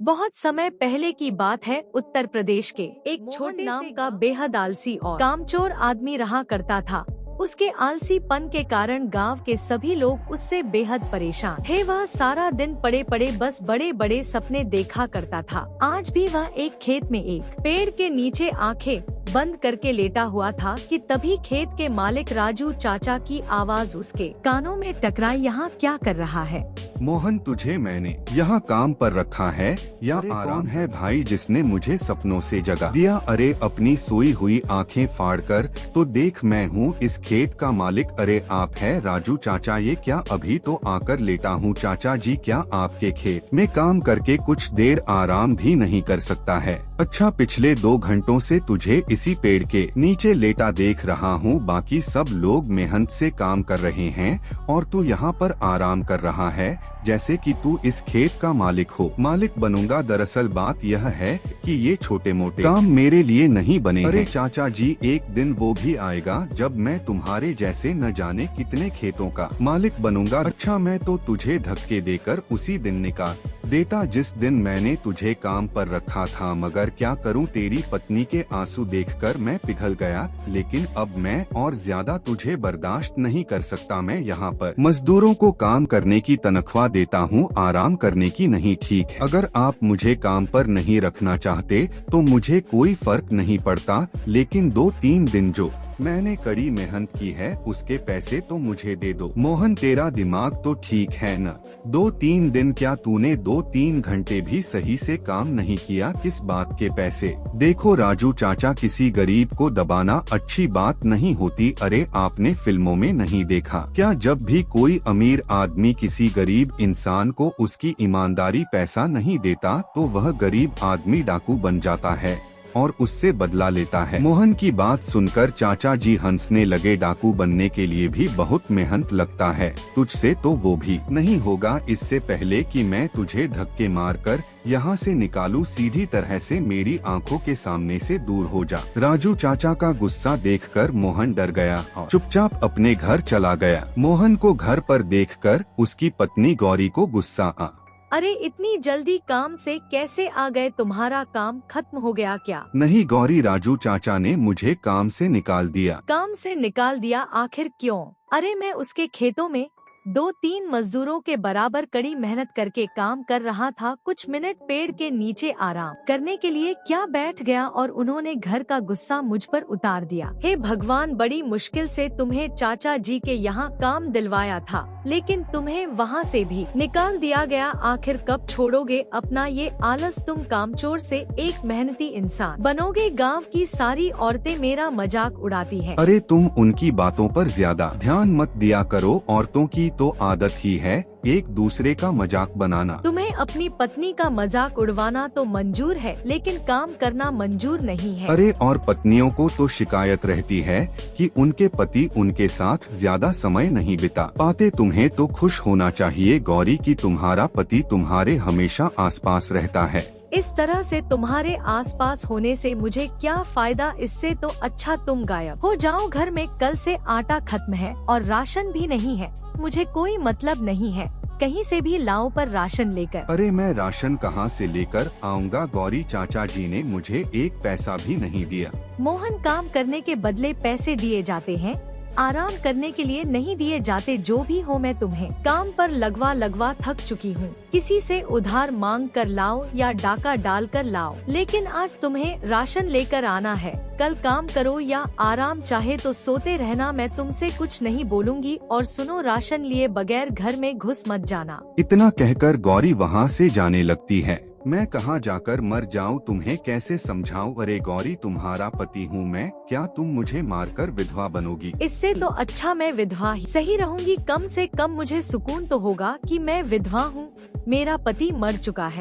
बहुत समय पहले की बात है। उत्तर प्रदेश के एक छोटे नाम का बेहद आलसी और कामचोर आदमी रहा करता था। उसके आलसीपन के कारण गांव के सभी लोग उससे बेहद परेशान थे। वह सारा दिन पड़े पड़े बस बड़े बड़े सपने देखा करता था। आज भी वह एक खेत में एक पेड़ के नीचे आंखें बंद करके लेटा हुआ था कि तभी खेत के मालिक राजू चाचा की आवाज उसके कानों में टकराई। यहाँ क्या कर रहा है? मोहन, तुझे मैंने यहाँ काम पर रखा है या आराम है भाई जिसने मुझे सपनों से जगा दिया? अरे अपनी सोई हुई आंखें फाड़कर तो देख, मैं हूँ इस खेत का मालिक। अरे आप है राजू चाचा? ये क्या अभी तो आकर लेटा हूँ। चाचा जी, क्या आपके खेत में काम करके कुछ देर आराम भी नहीं कर सकता है? अच्छा, पिछले 2 घंटों से तुझे इसी पेड़ के नीचे लेटा देख रहा हूँ। बाकी सब लोग मेहनत से काम कर रहे हैं और तू यहाँ पर आराम कर रहा है जैसे कि तू इस खेत का मालिक हो। मालिक बनूंगा? दरअसल बात यह है कि ये छोटे मोटे काम मेरे लिए नहीं बने। अरे चाचा जी, एक दिन वो भी आएगा जब मैं तुम्हारे जैसे न जाने कितने खेतों का मालिक बनूंगा। अच्छा, मैं तो तुझे धक्के देकर उसी दिन निकाल देता जिस दिन मैंने तुझे काम पर रखा था, मगर क्या करूं, तेरी पत्नी के आंसू देखकर मैं पिघल गया। लेकिन अब मैं और ज्यादा तुझे बर्दाश्त नहीं कर सकता। मैं यहाँ पर मजदूरों को काम करने की तनख्वाह देता हूँ, आराम करने की नहीं। ठीक है, अगर आप मुझे काम पर नहीं रखना चाहते तो मुझे कोई फर्क नहीं पड़ता, लेकिन 2-3 दिन जो मैंने कड़ी मेहनत की है उसके पैसे तो मुझे दे दो। मोहन, तेरा दिमाग तो ठीक है न? 2-3 दिन क्या, तूने 2-3 घंटे भी सही से काम नहीं किया, किस बात के पैसे? देखो राजू चाचा, किसी गरीब को दबाना अच्छी बात नहीं होती। अरे आपने फिल्मों में नहीं देखा क्या, जब भी कोई अमीर आदमी किसी गरीब इंसान को उसकी ईमानदारी पैसा नहीं देता तो वह गरीब आदमी डाकू बन जाता है और उससे बदला लेता है। मोहन की बात सुनकर चाचा जी हंसने लगे। डाकू बनने के लिए भी बहुत मेहनत लगता है, तुझसे तो वो भी नहीं होगा। इससे पहले कि मैं तुझे धक्के मारकर यहाँ से निकालूं, सीधी तरह से मेरी आंखों के सामने से दूर हो जा। राजू चाचा का गुस्सा देखकर मोहन डर गया और चुपचाप अपने घर चला गया। मोहन को घर पर देखकर उसकी पत्नी गौरी को गुस्सा आ। अरे इतनी जल्दी काम से कैसे आ गए? तुम्हारा काम खत्म हो गया क्या? नहीं गौरी, राजू चाचा ने मुझे काम से निकाल दिया। काम से निकाल दिया? आखिर क्यों? अरे मैं उसके खेतों में 2-3 मजदूरों के बराबर कड़ी मेहनत करके काम कर रहा था। कुछ मिनट पेड़ के नीचे आराम करने के लिए क्या बैठ गया और उन्होंने घर का गुस्सा मुझ पर उतार दिया। हे भगवान, बड़ी मुश्किल से तुम्हें चाचा जी के यहाँ काम दिलवाया था, लेकिन तुम्हें वहाँ से भी निकाल दिया गया। आखिर कब छोड़ोगे अपना ये आलस? तुम कामचोर से एक मेहनती इंसान बनोगे। गाँव की सारी औरतें मेरा मजाक उड़ाती हैं। अरे तुम उनकी बातों पर ज्यादा ध्यान मत दिया करो, औरतों की तो आदत ही है एक दूसरे का मजाक बनाना। तुम्हें अपनी पत्नी का मजाक उड़वाना तो मंजूर है, लेकिन काम करना मंजूर नहीं है। अरे और पत्नियों को तो शिकायत रहती है कि उनके पति उनके साथ ज्यादा समय नहीं बिता पाते। तुम्हें तो खुश होना चाहिए गौरी कि तुम्हारा पति तुम्हारे हमेशा आसपास रहता है। इस तरह से तुम्हारे आसपास होने से मुझे क्या फायदा? इससे तो अच्छा तुम गायब हो जाओ घर में। कल से आटा खत्म है और राशन भी नहीं है। मुझे कोई मतलब नहीं है कहीं से भी लाओ पर राशन लेकर। अरे मैं राशन कहाँ से लेकर आऊँगा गौरी? चाचा जी ने मुझे एक पैसा भी नहीं दिया। मोहन, काम करने के बदले पैसे दिए जाते हैं, आराम करने के लिए नहीं दिए जाते। जो भी हो, मैं तुम्हें काम पर लगवा थक चुकी हूँ। किसी से उधार मांग कर लाओ या डाका डाल कर लाओ, लेकिन आज तुम्हें राशन लेकर आना है। कल काम करो या आराम, चाहे तो सोते रहना। मैं तुमसे कुछ नहीं बोलूँगी। और सुनो, राशन लिए बगैर घर में घुस मत जाना। इतना कहकर गौरी वहाँ से जाने लगती है। मैं कहाँ जाकर मर जाऊँ, तुम्हें कैसे समझाऊं? अरे गौरी, तुम्हारा पति हूँ मैं, क्या तुम मुझे मारकर विधवा बनोगी? इससे तो अच्छा मैं विधवा ही सही रहूंगी। कम से कम मुझे सुकून तो होगा कि मैं विधवा हूँ, मेरा पति मर चुका है।